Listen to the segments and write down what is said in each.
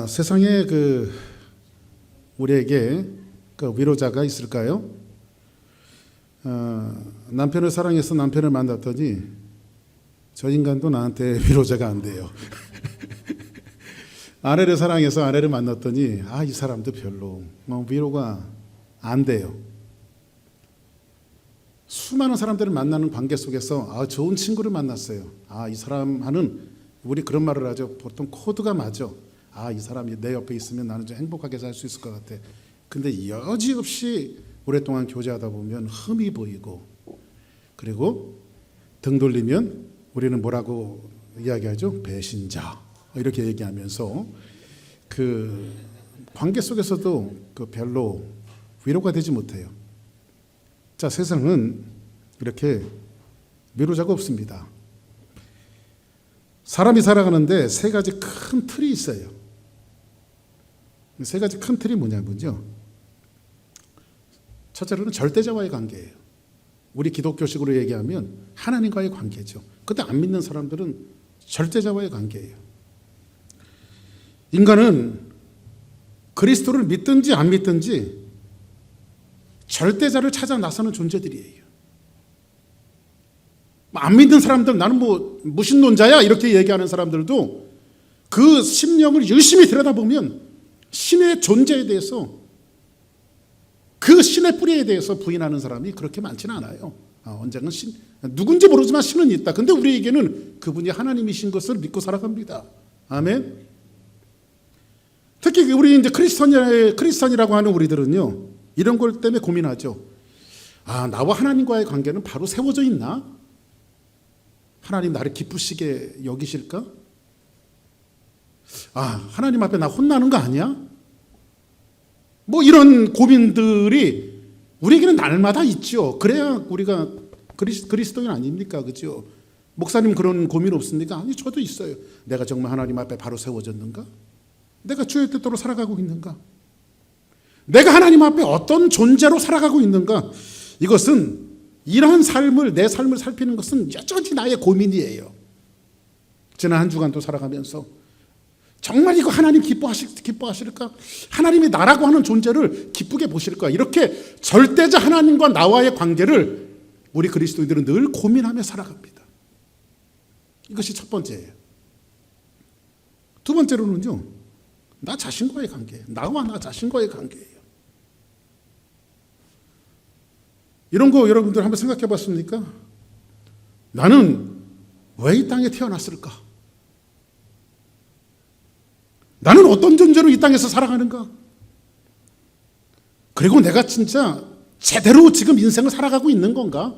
세상에 우리에게 위로자가 있을까요? 남편을 사랑해서 남편을 만났더니 저 인간도 나한테 위로자가 안 돼요. 아내를 사랑해서 아내를 만났더니 이 사람도 별로 위로가 안 돼요. 수많은 사람들을 만나는 관계 속에서 좋은 친구를 만났어요. 이 사람하는 우리 그런 말을 하죠. 보통 코드가 맞아. 이 사람이 내 옆에 있으면 나는 좀 행복하게 살 수 있을 것 같아. 근데 여지없이 오랫동안 교제하다 보면 흠이 보이고, 그리고 등 돌리면 우리는 뭐라고 이야기하죠? 배신자. 이렇게 얘기하면서 관계 속에서도 별로 위로가 되지 못해요. 자, 세상은 이렇게 위로자가 없습니다. 사람이 살아가는데 세 가지 큰 틀이 있어요. 세 가지 큰 틀이 뭐냐면요, 첫째로는 절대자와의 관계예요. 우리 기독교식으로 얘기하면 하나님과의 관계죠. 근데 안 믿는 사람들은 절대자와의 관계예요. 인간은 그리스도를 믿든지 안 믿든지 절대자를 찾아 나서는 존재들이에요. 안 믿는 사람들, 나는 무신론자야 이렇게 얘기하는 사람들도 그 심령을 열심히 들여다보면 신의 존재에 대해서, 그 신의 뿌리에 대해서 부인하는 사람이 그렇게 많지는 않아요. 언젠가 누군지 모르지만 신은 있다. 근데 우리에게는 그분이 하나님이신 것을 믿고 살아갑니다. 아멘. 특히 우리 이제 크리스천이라고 하는 우리들은요, 이런 걸 때문에 고민하죠. 나와 하나님과의 관계는 바로 세워져 있나? 하나님 나를 기쁘시게 여기실까? 하나님 앞에 나 혼나는 거 아니야? 이런 고민들이 우리에게는 날마다 있죠. 그래야 우리가 그리스도인 아닙니까? 그죠? 목사님 그런 고민 없습니까? 아니, 저도 있어요. 내가 정말 하나님 앞에 바로 세워졌는가? 내가 주의 뜻대로 살아가고 있는가? 내가 하나님 앞에 어떤 존재로 살아가고 있는가? 이것은 이러한 내 삶을 살피는 것은 여전히 나의 고민이에요. 지난 한 주간도 살아가면서 정말 이거 하나님 기뻐하실까? 하나님이 나라고 하는 존재를 기쁘게 보실까? 이렇게 절대자 하나님과 나와의 관계를 우리 그리스도인들은 늘 고민하며 살아갑니다. 이것이 첫 번째예요. 두 번째로는요, 나 자신과의 관계예요. 나와 나 자신과의 관계예요. 이런 거 여러분들 한번 생각해 봤습니까? 나는 왜 이 땅에 태어났을까? 나는 어떤 존재로 이 땅에서 살아가는가? 그리고 내가 진짜 제대로 지금 인생을 살아가고 있는 건가?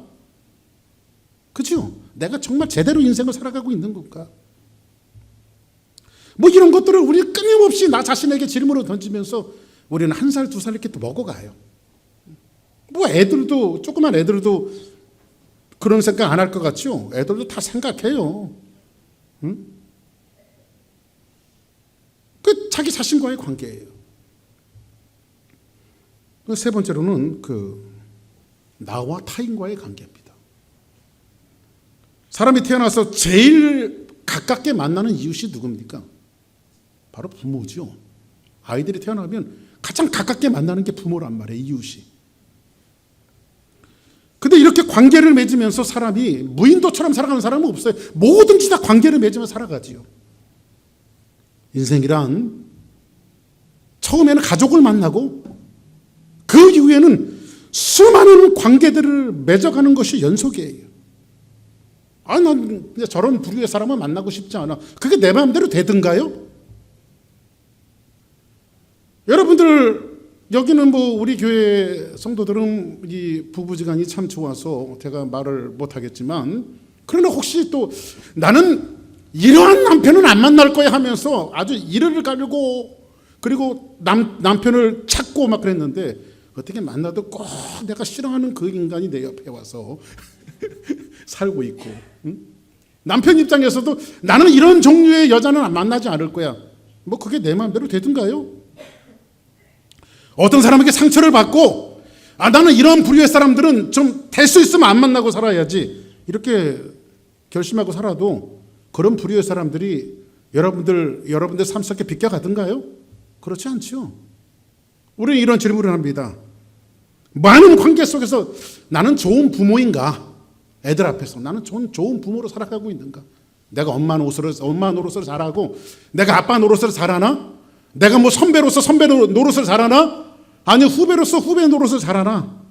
그죠? 내가 정말 제대로 인생을 살아가고 있는 건가? 이런 것들을 우리 끊임없이 나 자신에게 질문을 던지면서 우리는 1살, 2살 이렇게 또 먹어가요. 조그만 애들도 그런 생각 안 할 것 같죠? 애들도 다 생각해요. 응? 자기 자신과의 관계예요. 세 번째로는 나와 타인과의 관계입니다. 사람이 태어나서 제일 가깝게 만나는 이웃이 누굽니까? 바로 부모죠. 아이들이 태어나면 가장 가깝게 만나는 게 부모란 말이에요, 이웃이. 근데 이렇게 관계를 맺으면서 사람이 무인도처럼 살아가는 사람은 없어요. 뭐든지 다 관계를 맺으며 살아가지요. 인생이란 처음에는 가족을 만나고 그 이후에는 수많은 관계들을 맺어가는 것이 연속이에요. 난 저런 부류의 사람을 만나고 싶지 않아. 그게 내 마음대로 되든가요? 여러분들 여기는 우리 교회 성도들은 이 부부지간이 참 좋아서 제가 말을 못하겠지만, 그러나 혹시 또 나는 이러한 남편은 안 만날 거야 하면서 아주 이를 가르고 그리고 남편을 찾고 막 그랬는데, 어떻게 만나도 꼭 내가 싫어하는 그 인간이 내 옆에 와서 살고 있고, 응? 남편 입장에서도 나는 이런 종류의 여자는 만나지 않을 거야. 그게 내 마음대로 되든가요? 어떤 사람에게 상처를 받고 나는 이런 부류의 사람들은 좀 될 수 있으면 안 만나고 살아야지 이렇게 결심하고 살아도 그런 부류의 사람들이 여러분들 삶 속에 비껴가던가요? 그렇지 않죠. 우리는 이런 질문을 합니다. 많은 관계 속에서 나는 좋은 부모인가? 애들 앞에서 나는 좋은 부모로 살아가고 있는가? 내가 엄마 노릇을 잘하고 내가 아빠 노릇을 잘하나? 내가 뭐 선배로서 선배 노릇을 잘하나? 아니 후배로서 후배 노릇을 잘하나?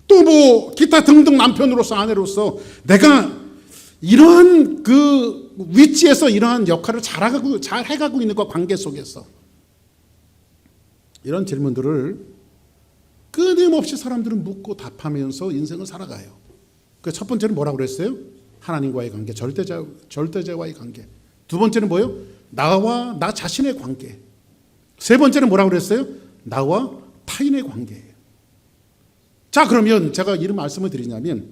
또 뭐 기타 등등 남편으로서 아내로서 내가 이러한 그 위치에서 이러한 역할을 잘 해가고 있는 것 관계 속에서 이런 질문들을 끊임없이 사람들은 묻고 답하면서 인생을 살아가요. 그 첫 번째는 뭐라고 그랬어요? 하나님과의 관계, 절대자와의 관계. 두 번째는 뭐예요? 나와 나 자신의 관계. 세 번째는 뭐라고 그랬어요? 나와 타인의 관계예요. 자, 그러면 제가 이런 말씀을 드리냐면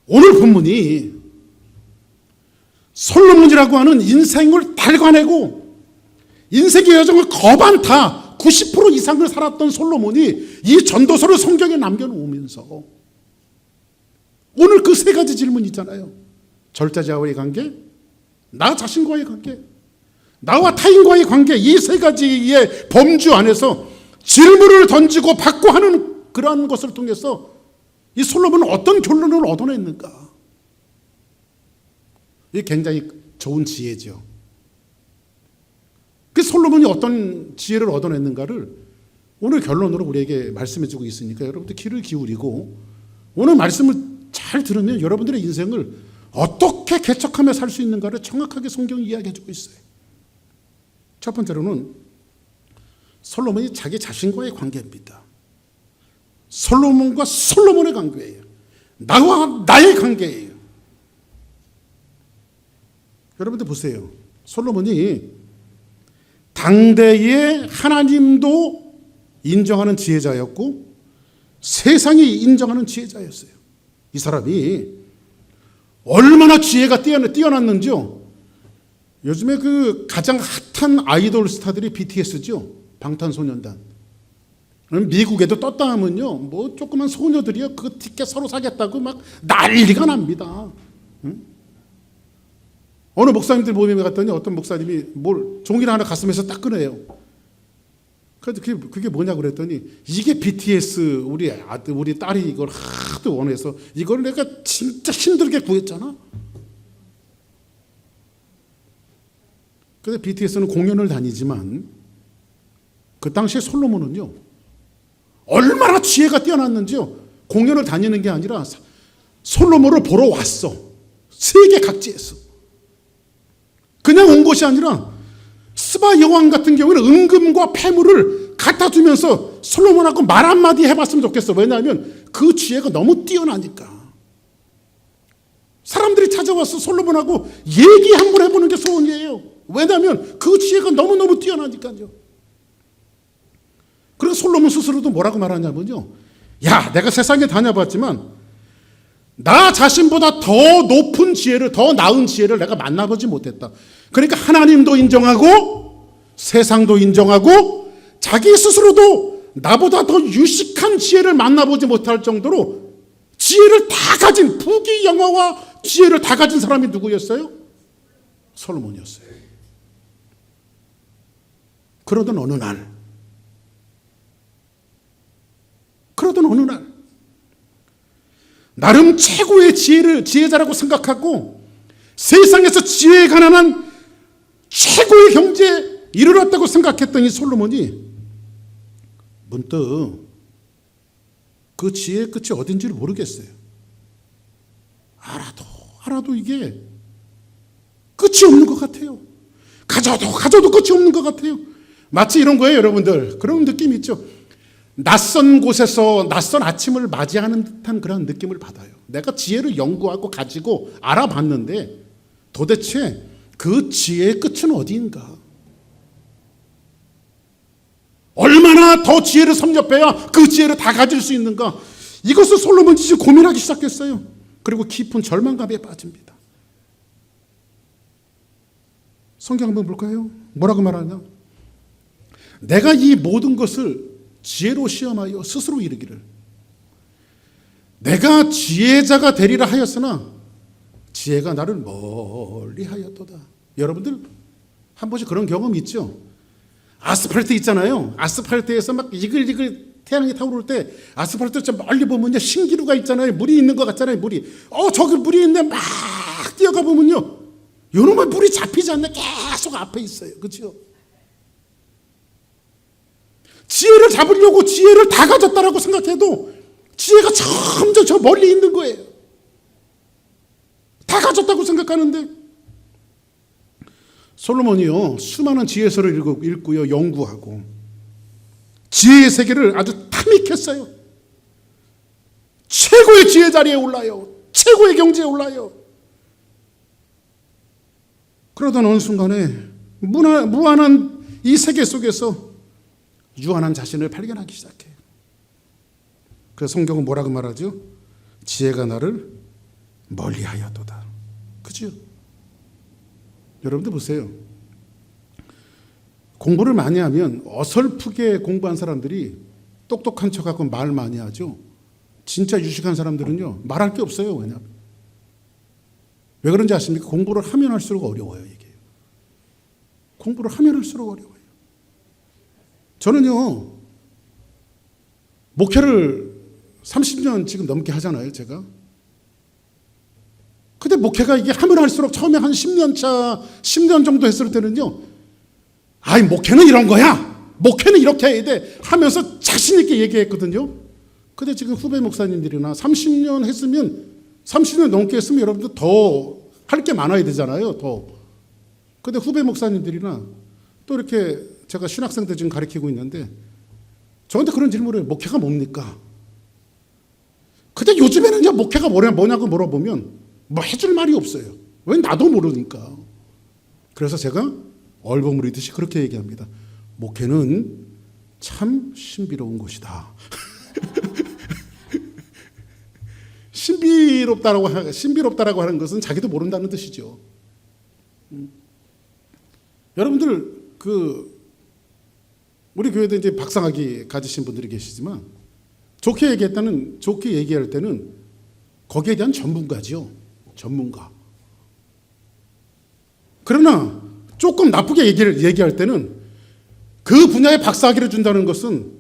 오늘 본문이 솔로몬이라고 하는 인생을 달궈내고 인생의 여정을 거반타 90% 이상을 살았던 솔로몬이 이 전도서를 성경에 남겨놓으면서 오늘 그 세 가지 질문 있잖아요. 절대자와의 관계, 나 자신과의 관계, 나와 타인과의 관계, 이 세 가지의 범주 안에서 질문을 던지고 받고 하는 그러한 것을 통해서 이 솔로몬은 어떤 결론을 얻어냈는가? 이게 굉장히 좋은 지혜죠. 그 솔로몬이 어떤 지혜를 얻어냈는가를 오늘 결론으로 우리에게 말씀해주고 있으니까 여러분들 귀를 기울이고 오늘 말씀을 잘 들으면 여러분들의 인생을 어떻게 개척하며 살 수 있는가를 정확하게 성경이 이야기해주고 있어요. 첫 번째로는 솔로몬이 자기 자신과의 관계입니다. 솔로몬과 솔로몬의 관계예요. 나와 나의 관계예요. 여러분들 보세요. 솔로몬이 당대의 하나님도 인정하는 지혜자였고 세상이 인정하는 지혜자였어요. 이 사람이 얼마나 지혜가 뛰어났는지요. 요즘에 그 가장 핫한 아이돌 스타들이 BTS죠. 방탄소년단. 미국에도 떴다 하면요, 뭐 조그만 소녀들이요, 그 티켓 서로 사겠다고 막 난리가 납니다. 응? 어느 목사님들 모임에 갔더니 어떤 목사님이 종이를 하나 가슴에서 딱 꺼내요. 그래서 그게 뭐냐고 그랬더니 이게 BTS 우리 딸이 이걸 하도 원해서 이걸 내가 진짜 힘들게 구했잖아. 그래서 BTS는 공연을 다니지만 그 당시에 솔로몬은요 얼마나 지혜가 뛰어났는지요. 공연을 다니는 게 아니라 솔로몬을 보러 왔어. 세계 각지에서. 그냥 온 것이 아니라 스바 여왕 같은 경우는 은금과 폐물을 갖다 주면서 솔로몬하고 말 한마디 해봤으면 좋겠어. 왜냐하면 그 지혜가 너무 뛰어나니까. 사람들이 찾아와서 솔로몬하고 얘기 한번 해보는 게 소원이에요. 왜냐하면 그 지혜가 너무너무 뛰어나니까요. 그리고 솔로몬 스스로도 뭐라고 말하냐면요, 야, 내가 세상에 다녀봤지만 나 자신보다 더 높은 지혜를, 더 나은 지혜를 내가 만나보지 못했다. 그러니까 하나님도 인정하고 세상도 인정하고 자기 스스로도 나보다 더 유식한 지혜를 만나보지 못할 정도로 지혜를 다 가진, 부귀영화와 지혜를 다 가진 사람이 누구였어요? 솔로몬이었어요. 그러던 어느 날 나름 최고의 지혜자라고 생각하고 세상에서 지혜에 가난한 최고의 경지에 이르렀다고 생각했던 이 솔로몬이 문득 그 지혜의 끝이 어딘지를 모르겠어요. 알아도 이게 끝이 없는 것 같아요. 가져도 끝이 없는 것 같아요. 마치 이런 거예요, 여러분들. 그런 느낌 있죠. 낯선 곳에서 낯선 아침을 맞이하는 듯한 그런 느낌을 받아요. 내가 지혜를 연구하고 가지고 알아봤는데 도대체 그 지혜의 끝은 어디인가? 얼마나 더 지혜를 섭렵해야 그 지혜를 다 가질 수 있는가? 이것을 솔로몬이 지금 고민하기 시작했어요. 그리고 깊은 절망감에 빠집니다. 성경 한번 볼까요? 뭐라고 말하냐? 내가 이 모든 것을 지혜로 시험하여 스스로 이르기를 내가 지혜자가 되리라 하였으나 지혜가 나를 멀리 하였도다. 여러분들 한 번씩 그런 경험 있죠? 아스팔트 있잖아요. 아스팔트에서 막 이글이글 태양이 타오를 때 아스팔트 좀 멀리 보면요, 신기루가 있잖아요. 물이 있는 것 같잖아요. 물이 저기 물이 있는데 막 뛰어가 보면요, 요놈의 물이 잡히지 않네. 계속 앞에 있어요. 그렇죠? 지혜를 잡으려고 지혜를 다 가졌다라고 생각해도 지혜가 점점 저 멀리 있는 거예요. 다 가졌다고 생각하는데, 솔로몬이요, 수많은 지혜서를 읽고요, 연구하고 지혜의 세계를 아주 탐닉했어요. 최고의 지혜 자리에 올라요. 최고의 경지에 올라요. 그러던 어느 순간에 무한한 이 세계 속에서 유한한 자신을 발견하기 시작해요. 그래서 성경은 뭐라고 말하죠? 지혜가 나를 멀리하였도다. 그죠? 여러분들 보세요. 공부를 많이 하면 어설프게 공부한 사람들이 똑똑한 척하고 말 많이 하죠. 진짜 유식한 사람들은요, 말할 게 없어요. 왜냐하면 왜 그런지 아십니까? 공부를 하면 할수록 어려워요. 이게 공부를 하면 할수록 어려워요. 저는요, 목회를 30년 지금 넘게 하잖아요, 제가. 근데 목회가 이게 하면 할수록 처음에 한 10년 차, 10년 정도 했을 때는요, 아이, 목회는 이런 거야. 목회는 이렇게 해야 돼. 하면서 자신있게 얘기했거든요. 근데 지금 후배 목사님들이나 30년 했으면, 30년 넘게 했으면 여러분들 더 할 게 많아야 되잖아요, 더. 근데 후배 목사님들이나 또 이렇게 제가 신학생들 지금 가르치고 있는데 저한테 그런 질문을 해요. 목회가 뭡니까? 근데 요즘에는요, 목회가 뭐냐고 물어보면 뭐 해줄 말이 없어요. 왜? 나도 모르니까. 그래서 제가 얼버무리듯이 그렇게 얘기합니다. 목회는 참 신비로운 것이다. 신비롭다라고 하는 것은 자기도 모른다는 뜻이죠. 여러분들 우리 교회도 이제 박사학위 가지신 분들이 계시지만 좋게 얘기할 때는 거기에 대한 전문가지요. 전문가. 그러나 조금 나쁘게 얘기할 때는 그 분야의 박사학위를 준다는 것은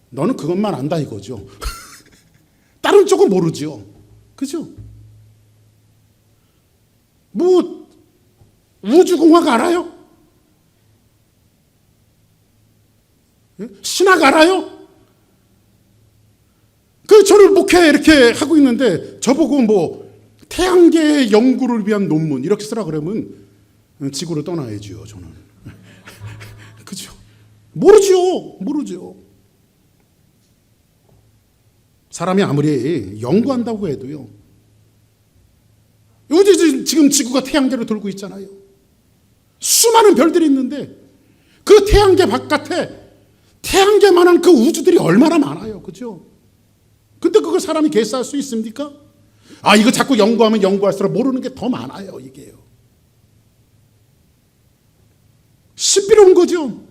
너는 그것만 안다 이거죠. 다른 쪽은 모르죠. 그죠? 뭐 우주공학 알아요? 신학 알아요? 저를 목회 이렇게 하고 있는데 저보고 뭐 태양계 연구를 위한 논문 이렇게 쓰라 그러면 지구를 떠나야지요, 저는. 그죠? 모르죠. 사람이 아무리 연구한다고 해도요, 요즘 지금 지구가 태양계로 돌고 있잖아요. 수많은 별들이 있는데 그 태양계 바깥에 태양계만한 그 우주들이 얼마나 많아요. 그죠? 근데 그걸 사람이 계산할 수 있습니까? 이거 자꾸 연구하면 연구할수록 모르는 게 더 많아요, 이게요. 신비로운 거죠.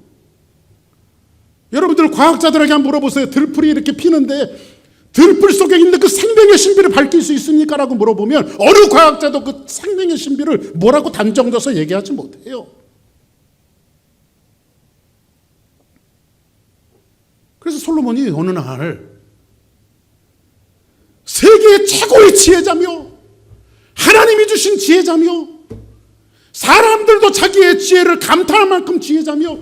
여러분들 과학자들에게 한번 물어보세요. 들풀이 이렇게 피는데 들풀 속에 있는 그 생명의 신비를 밝힐 수 있습니까? 라고 물어보면 어느 과학자도 그 생명의 신비를 뭐라고 단정져서 얘기하지 못해요. 그래서 솔로몬이 어느 날 세계의 최고의 지혜자며 하나님이 주신 지혜자며 사람들도 자기의 지혜를 감탄할 만큼 지혜자며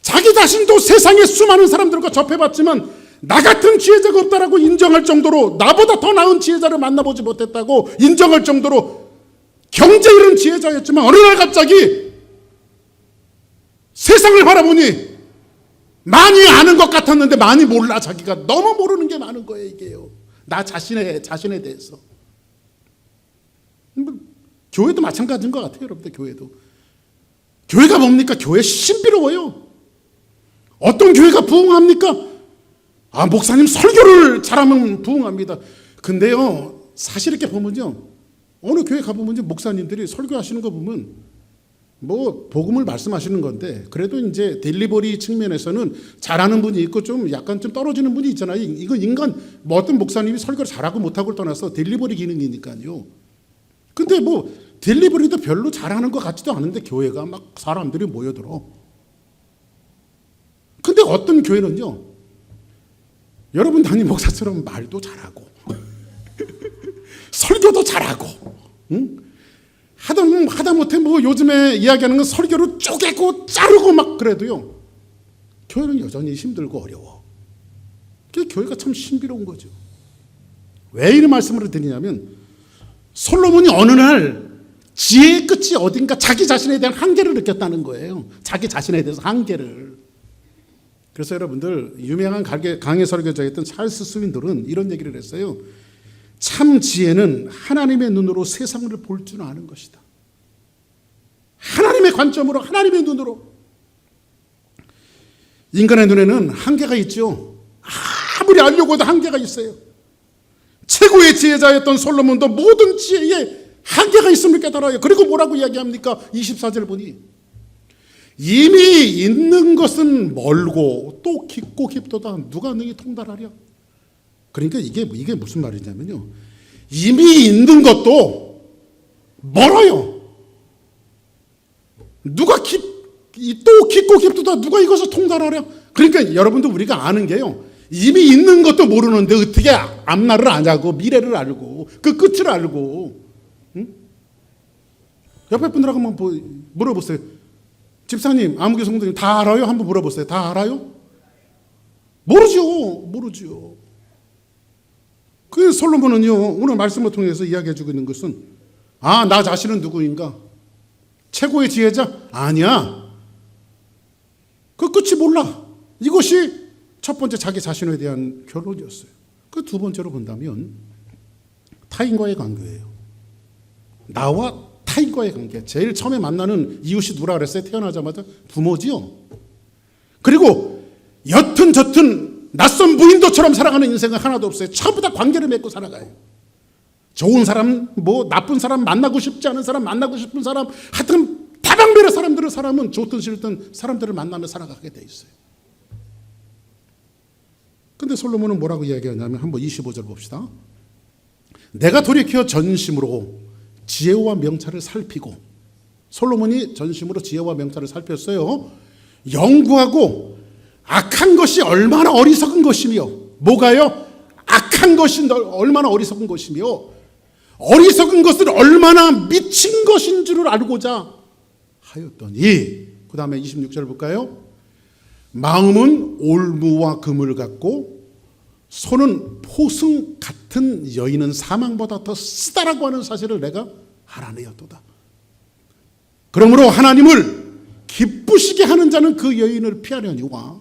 자기 자신도 세상의 수많은 사람들과 접해봤지만 나 같은 지혜자가 없다라고 인정할 정도로, 나보다 더 나은 지혜자를 만나보지 못했다고 인정할 정도로 경제 이른 지혜자였지만 어느 날 갑자기 세상을 바라보니 많이 아는 것 같았는데 많이 몰라. 자기가 너무 모르는 게 많은 거예요, 이게요. 나 자신에 대해서. 교회도 마찬가지인 것 같아요, 여러분들. 교회가 뭡니까? 교회 신비로워요. 어떤 교회가 부흥합니까? 목사님 설교를 잘하면 부흥합니다. 근데요, 사실 이렇게 보면요, 어느 교회 가보면요, 목사님들이 설교하시는 거 보면 뭐 복음을 말씀하시는 건데 그래도 이제 딜리버리 측면에서는 잘하는 분이 있고 좀 약간 좀 떨어지는 분이 있잖아요. 이건 어떤 목사님이 설교를 잘하고 못하고를 떠나서 딜리버리 기능이니까요. 근데 뭐 딜리버리도 별로 잘하는 것 같지도 않은데 교회가 막 사람들이 모여들어. 근데 어떤 교회는요, 여러분 담임 목사처럼 말도 잘하고 설교도 잘하고, 응? 하다못해 뭐 요즘에 이야기하는 건 설교를 쪼개고 자르고 막 그래도요, 교회는 여전히 힘들고 어려워. 교회가 참 신비로운 거죠. 왜 이런 말씀을 드리냐면, 솔로몬이 어느 날 지혜의 끝이 어딘가 자기 자신에 대한 한계를 느꼈다는 거예요. 자기 자신에 대해서 한계를. 그래서 여러분들, 유명한 강해 설교자였던 찰스 스윈들은 이런 얘기를 했어요. 참 지혜는 하나님의 눈으로 세상을 볼 줄 아는 것이다. 하나님의 관점으로, 하나님의 눈으로. 인간의 눈에는 한계가 있죠. 아무리 알려고 해도 한계가 있어요. 최고의 지혜자였던 솔로몬도 모든 지혜에 한계가 있음을 깨달아요. 그리고 뭐라고 이야기합니까? 24절 보니 이미 있는 것은 멀고 또 깊고 깊도다. 누가 능히 통달하랴? 그러니까 이게 무슨 말이냐면요, 이미 있는 것도 멀어요. 누가 또 깊고 깊도다. 누가 이것을 통달하랴? 그러니까 여러분도 우리가 아는 게요, 이미 있는 것도 모르는데 어떻게 앞날을 아냐고, 미래를 알고 그 끝을 알고. 응? 옆에 분들하고 한번 물어보세요. 집사님, 아무개 성도님 다 알아요? 한번 물어보세요. 다 알아요? 모르죠. 그 솔로몬은요, 오늘 말씀을 통해서 이야기해주고 있는 것은, 나 자신은 누구인가? 최고의 지혜자? 아니야. 그 끝이 몰라. 이것이 첫 번째 자기 자신에 대한 결론이었어요. 그 두 번째로 본다면 타인과의 관계예요. 나와 타인과의 관계. 제일 처음에 만나는 이웃이 누구라 그랬어요? 태어나자마자 부모지요. 그리고 옅은 젖은 낯선 무인도처럼 살아가는 인생은 하나도 없어요. 전부 다 관계를 맺고 살아가요. 좋은 사람, 나쁜 사람, 만나고 싶지 않은 사람, 만나고 싶은 사람, 하여튼 다방면의 사람은 좋든 싫든 사람들을 만나며 살아가게 돼 있어요. 근데 솔로몬은 뭐라고 이야기하냐면, 한번 25절 봅시다. 내가 돌이켜 전심으로 지혜와 명찰을 살피고, 솔로몬이 전심으로 지혜와 명찰을 살폈어요. 연구하고 악한 것이 얼마나 어리석은 것이며, 뭐가요? 악한 것이 얼마나 어리석은 것이며, 어리석은 것을 얼마나 미친 것인 줄을 알고자 하였더니, 그 다음에 26절 볼까요? 마음은 올무와 금을 갖고 손은 포승 같은 여인은 사망보다 더 쓰다라고 하는 사실을 내가 알아내었도다. 그러므로 하나님을 기쁘시게 하는 자는 그 여인을 피하려니와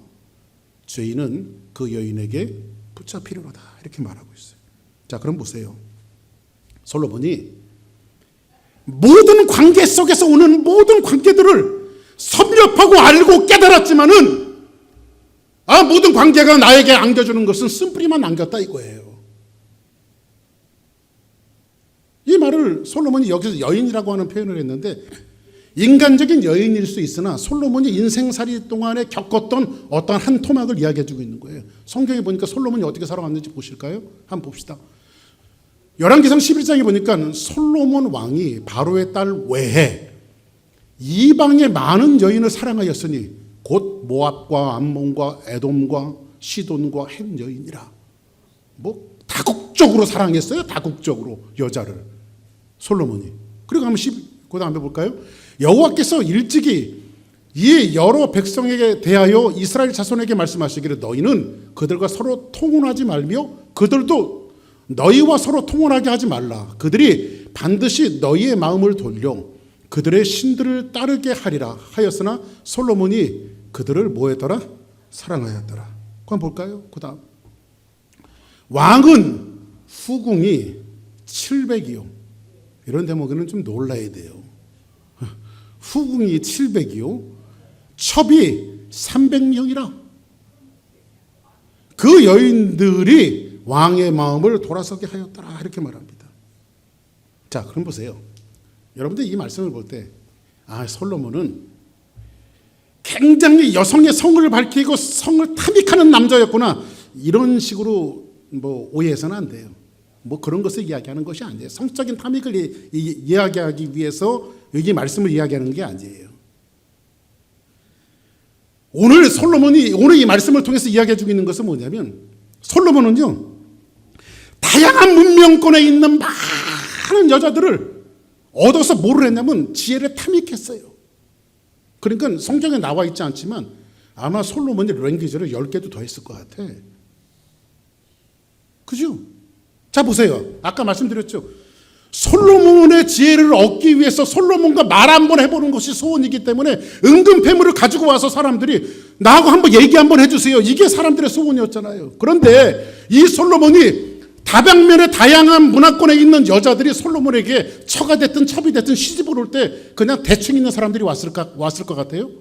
죄인은 그 여인에게 붙잡히려다. 이렇게 말하고 있어요. 자, 그럼 보세요. 솔로몬이 모든 관계 속에서 오는 모든 관계들을 섭렵하고 알고 깨달았지만은, 모든 관계가 나에게 안겨주는 것은 쓴뿌리만 남겼다 이거예요. 이 말을 솔로몬이 여기서 여인이라고 하는 표현을 했는데, 인간적인 여인일 수 있으나 솔로몬이 인생살이 동안에 겪었던 어떤 한 토막을 이야기해주고 있는 거예요. 성경에 보니까 솔로몬이 어떻게 살아왔는지 보실까요? 한번 봅시다. 열왕기상 11장에 보니까 솔로몬 왕이 바로의 딸 외에 이방의 많은 여인을 사랑하였으니 곧 모압과 암몬과 에돔과 시돈과 헷 여인이라. 다국적으로 사랑했어요. 다국적으로 여자를, 솔로몬이. 그리고 한번 그 다음에 볼까요? 여호와께서 일찍이 이 여러 백성에게 대하여 이스라엘 자손에게 말씀하시기를, 너희는 그들과 서로 통혼하지 말며 그들도 너희와 서로 통혼하게 하지 말라. 그들이 반드시 너희의 마음을 돌려 그들의 신들을 따르게 하리라 하였으나 솔로몬이 그들을 뭐했더라? 사랑하였더라. 그럼 볼까요? 그 다음, 왕은 후궁이 700이요. 이런 대목에는 좀 놀라야 돼요. 후궁이 700이요. 첩이 300명이라. 그 여인들이 왕의 마음을 돌아서게 하였더라. 이렇게 말합니다. 자, 그럼 보세요. 여러분들 이 말씀을 볼 때, 솔로몬은 굉장히 여성의 성을 밝히고 성을 탐닉하는 남자였구나, 이런 식으로 오해해서는 안 돼요. 뭐 그런 것을 이야기하는 것이 아니에요. 성적인 탐닉을 이야기하기 위해서 여기 말씀을 이야기하는 게 아니에요. 오늘 솔로몬이 오늘 이 말씀을 통해서 이야기해 주고 있는 것은 뭐냐면, 솔로몬은요 다양한 문명권에 있는 많은 여자들을 얻어서 뭐를 했냐면 지혜를 탐닉했어요. 그러니까 성경에 나와 있지 않지만 아마 솔로몬이 랭귀지를 10개도 더 했을 것 같아. 그죠? 자 보세요. 아까 말씀드렸죠. 솔로몬의 지혜를 얻기 위해서 솔로몬과 말 한번 해보는 것이 소원이기 때문에 은근 패물을 가지고 와서 사람들이 나하고 한번 얘기 한번 해주세요. 이게 사람들의 소원이었잖아요. 그런데 이 솔로몬이 다방면의 다양한 문화권에 있는 여자들이 솔로몬에게 처가 됐든 첩이 됐든 시집을 올 때 그냥 대충 있는 사람들이 왔을 것 같아요?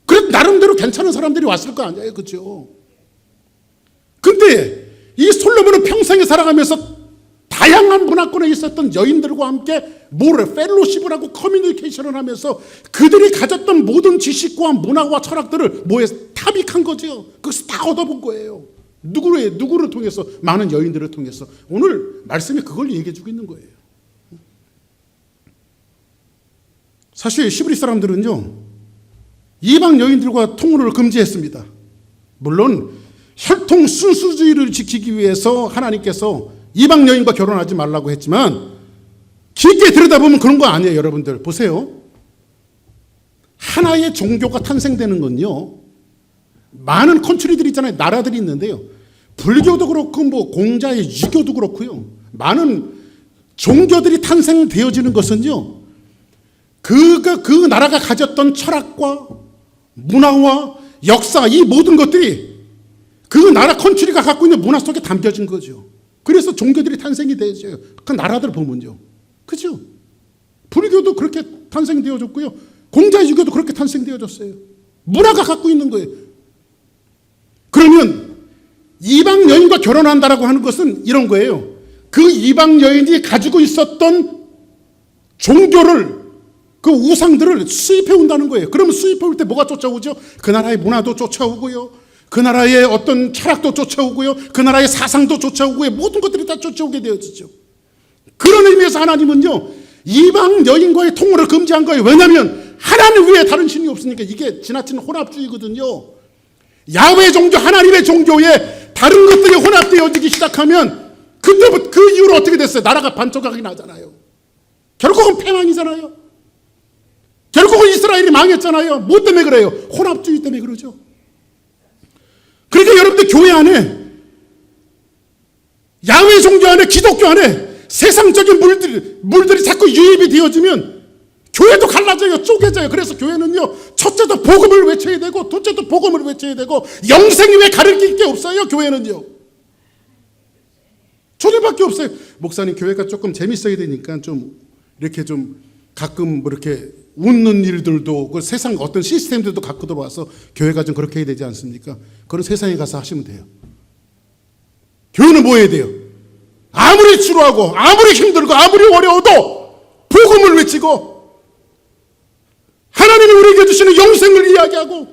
그래도 나름대로 괜찮은 사람들이 왔을 거 아니에요. 그죠? 근데 이 솔로몬은 평생에 살아가면서 다양한 문화권에 있었던 여인들과 함께 펠로십을 하고 커뮤니케이션을 하면서 그들이 가졌던 모든 지식과 문화와 철학들을 탐닉한 거죠. 그것을 다 얻어본 거예요. 누구를 통해서? 많은 여인들을 통해서. 오늘 말씀이 그걸 얘기해 주고 있는 거예요. 사실 시브리 사람들은요 이방 여인들과 통혼을 금지했습니다. 물론 혈통 순수주의를 지키기 위해서 하나님께서 이방 여인과 결혼하지 말라고 했지만 깊게 들여다보면 그런 거 아니에요. 여러분들 보세요. 하나의 종교가 탄생되는 건요 많은 컨트리들이 있잖아요. 나라들이 있는데요. 불교도 그렇고 뭐 공자의 유교도 그렇고요. 많은 종교들이 탄생되어지는 것은요. 그 나라가 가졌던 철학과 문화와 역사 이 모든 것들이 그 나라 컨트리가 갖고 있는 문화 속에 담겨진 거죠. 그래서 종교들이 탄생이 되죠. 그 나라들 보면요. 그죠? 불교도 그렇게 탄생되어졌고요. 공자의 유교도 그렇게 탄생되어졌어요. 문화가 갖고 있는 거예요. 그러면 이방 여인과 결혼한다라고 하는 것은 이런 거예요. 그 이방 여인이 가지고 있었던 종교를 그 우상들을 수입해 온다는 거예요. 그러면 수입해 올 때 뭐가 쫓아오죠? 그 나라의 문화도 쫓아오고요. 그 나라의 어떤 철학도 쫓아오고요. 그 나라의 사상도 쫓아오고요. 모든 것들이 다 쫓아오게 되어지죠. 그런 의미에서 하나님은요. 이방 여인과의 통혼을 금지한 거예요. 왜냐하면 하나님 외에 다른 신이 없으니까. 이게 지나친 혼합주의거든요. 야훼 종교, 하나님의 종교에 다른 것들이 혼합되어지기 시작하면 그때부터 그 이후로 어떻게 됐어요? 나라가 반토막이 나잖아요. 결국은 패망이잖아요. 결국은 이스라엘이 망했잖아요. 뭐 때문에 그래요? 혼합주의 때문에 그러죠. 그러니까 여러분들 교회 안에 야훼 종교 안에 기독교 안에 세상적인 물들이 자꾸 유입이 되어지면 교회도 갈라져요. 쪼개져요. 그래서 교회는요 첫째도 복음을 외쳐야 되고 둘째도 복음을 외쳐야 되고 영생이 왜 가르칠 게 없어요. 교회는요 초대밖에 없어요. 목사님 교회가 조금 재밌어야 되니까 좀 이렇게 좀 가끔 뭐 이렇게 웃는 일들도 그 세상 어떤 시스템들도 갖고 들어와서 교회가 좀 그렇게 해야 되지 않습니까? 그런 세상에 가서 하시면 돼요. 교회는 뭐 해야 돼요? 아무리 지루하고 아무리 힘들고 아무리 어려워도 복음을 외치고 하나님이 우리에게 주시는 영생을 이야기하고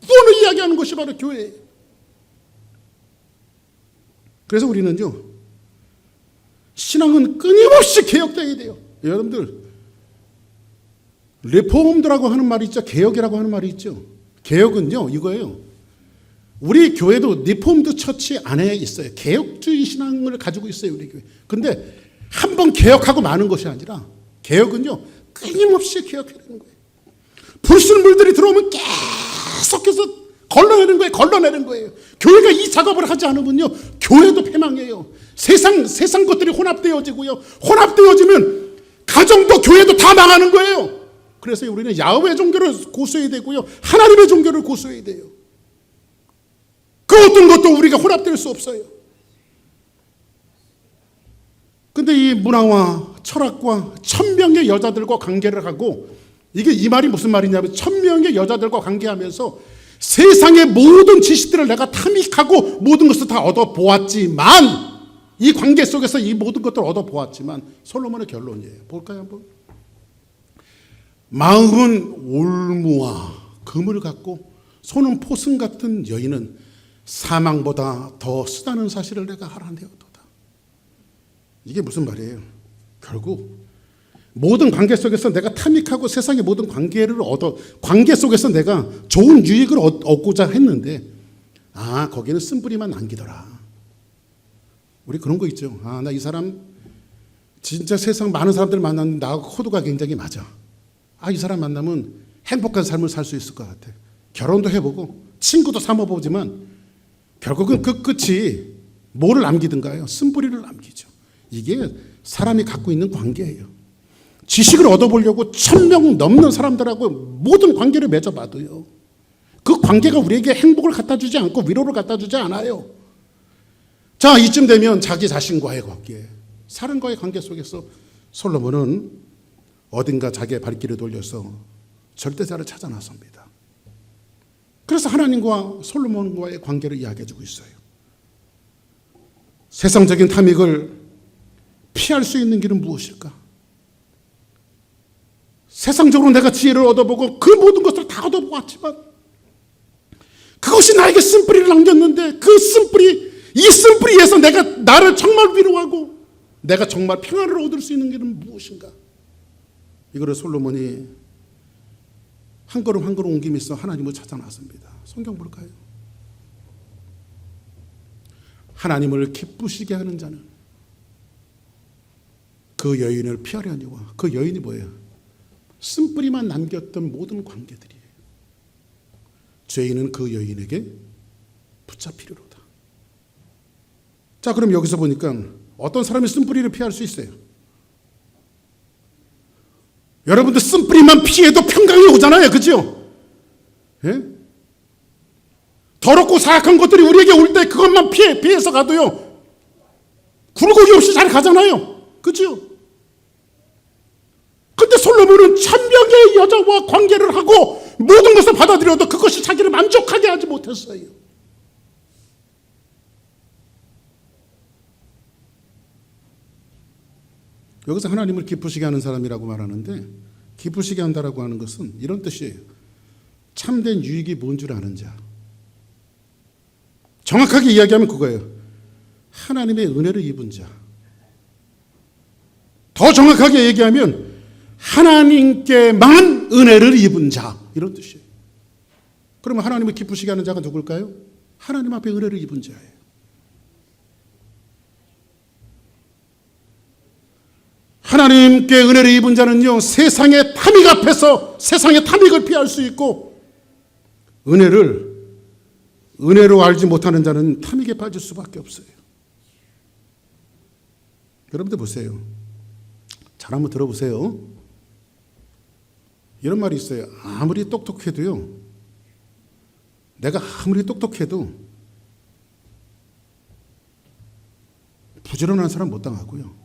구원을 이야기하는 것이 바로 교회예요. 그래서 우리는요 신앙은 끊임없이 개혁되어야 돼요. 여러분들 리폼드라고 하는 말이 있죠. 개혁이라고 하는 말이 있죠. 개혁은요 이거예요. 우리 교회도 리폼드 처치 안에 있어요. 개혁주의 신앙을 가지고 있어요. 우리 교회. 근데 한번 개혁하고 마는 것이 아니라 개혁은요 끊임없이 개혁해야 되는 거예요. 불순물들이 들어오면 계속해서 걸러내는 거예요. 교회가 이 작업을 하지 않으면요 교회도 패망해요. 세상 것들이 혼합되어지고요. 혼합되어지면 가정도 교회도 다 망하는 거예요. 그래서 우리는 야훼 종교를 고수해야 되고요. 하나님의 종교를 고수해야 돼요. 그 어떤 것도 우리가 혼합될 수 없어요. 근데 이 문화와 철학과 1000명의 여자들과 관계를 하고 이게 이 말이 무슨 말이냐면 1000명의 여자들과 관계하면서 세상의 모든 지식들을 내가 탐닉하고 모든 것을 다 얻어보았지만 이 관계 속에서 이 모든 것들을 얻어보았지만 솔로몬의 결론이에요. 볼까요 한번? 마음은 올무와 금을 갖고 손은 포승 같은 여인은 사망보다 더 쓰다는 사실을 내가 알아내었도다. 이게 무슨 말이에요? 결국 모든 관계 속에서 내가 탐닉하고 세상의 모든 관계 속에서 내가 좋은 유익을 얻고자 했는데, 거기는 쓴뿌리만 남기더라. 우리 그런 거 있죠. 나 이 사람 진짜 세상 많은 사람들 만났는데 나하고 코드가 굉장히 맞아. 이 사람 만나면 행복한 삶을 살 수 있을 것 같아. 결혼도 해보고 친구도 삼아보지만 결국은 그 끝이 뭐를 남기든가요? 쓴뿌리를 남기죠. 이게 사람이 갖고 있는 관계예요. 지식을 얻어보려고 1000명 넘는 사람들하고 모든 관계를 맺어봐도요, 그 관계가 우리에게 행복을 갖다 주지 않고 위로를 갖다 주지 않아요. 자, 이쯤 되면 자기 자신과의 관계, 사람과의 관계 속에서 솔로몬은 어딘가 자기의 발길을 돌려서 절대자를 찾아 나섭니다. 그래서 하나님과 솔로몬과의 관계를 이야기해주고 있어요. 세상적인 탐닉을 피할 수 있는 길은 무엇일까? 세상적으로 내가 지혜를 얻어보고 그 모든 것을 다 얻어보고 왔지만 그것이 나에게 쓴뿌리를 남겼는데, 그 이 쓴뿌리에서 나를 정말 위로하고 내가 정말 평안을 얻을 수 있는 길은 무엇인가? 이거를 솔로몬이 한 걸음 한 걸음 옮기면서 하나님을 찾아 나섭니다. 성경 볼까요? 하나님을 기쁘시게 하는 자는 그 여인을 피하려니와, 그 여인이 뭐예요? 쓴뿌리만 남겼던 모든 관계들이에요. 죄인은 그 여인에게 붙잡히리로다. 자, 그럼 여기서 보니까 어떤 사람이 쓴뿌리를 피할 수 있어요? 여러분들 쓴뿌리만 피해도 평강이 오잖아요. 그죠? 예? 더럽고 사악한 것들이 우리에게 올 때 그것만 피해서 가도요, 굴곡이 없이 잘 가잖아요. 그죠? 근데 솔로몬은 1000명의 여자와 관계를 하고 모든 것을 받아들여도 그것이 자기를 만족하게 하지 못했어요. 여기서 하나님을 기쁘시게 하는 사람이라고 말하는데, 기쁘시게 한다라고 하는 것은 이런 뜻이에요. 참된 유익이 뭔 줄 아는 자. 정확하게 이야기하면 그거예요. 하나님의 은혜를 입은 자. 더 정확하게 얘기하면 하나님께만 은혜를 입은 자, 이런 뜻이에요. 그러면 하나님을 기쁘시게 하는 자가 누굴까요? 하나님 앞에 은혜를 입은 자예요. 하나님께 은혜를 입은 자는요, 세상의 탐닉 앞에서 세상의 탐닉을 피할 수 있고, 은혜로 알지 못하는 자는 탐닉에 빠질 수밖에 없어요. 여러분들 보세요. 잘 한번 들어보세요. 이런 말이 있어요. 아무리 똑똑해도요, 내가 아무리 똑똑해도 부지런한 사람 못 당하고요.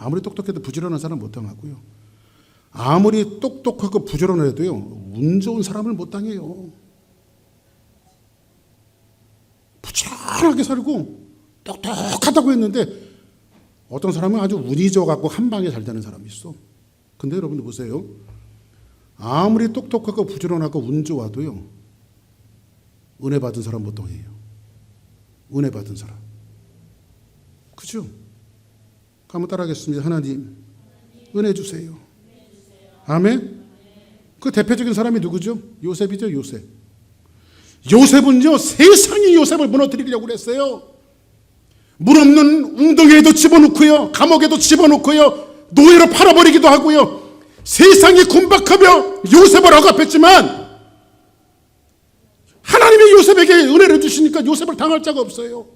아무리 똑똑해도 부지런한 사람 못 당하고요. 아무리 똑똑하고 부지런해도요, 운 좋은 사람을 못 당해요. 부지런하게 살고 똑똑하다고 했는데 어떤 사람은 아주 운이 좋아갖고 한 방에 잘 되는 사람이 있어. 근데 여러분들 보세요. 아무리 똑똑하고 부지런하고 운 좋아도요, 은혜 받은 사람 못 당해요. 은혜 받은 사람. 그죠? 한번 따라하겠습니다. 하나님, 은혜 주세요. 아멘. 그 대표적인 사람이 누구죠? 요셉이죠. 요셉은요, 세상이 요셉을 무너뜨리려고 그랬어요. 물 없는 웅덩이에도 집어넣고요, 감옥에도 집어넣고요, 노예로 팔아버리기도 하고요, 세상이 군박하며 요셉을 억압했지만 하나님이 요셉에게 은혜를 주시니까 요셉을 당할 자가 없어요.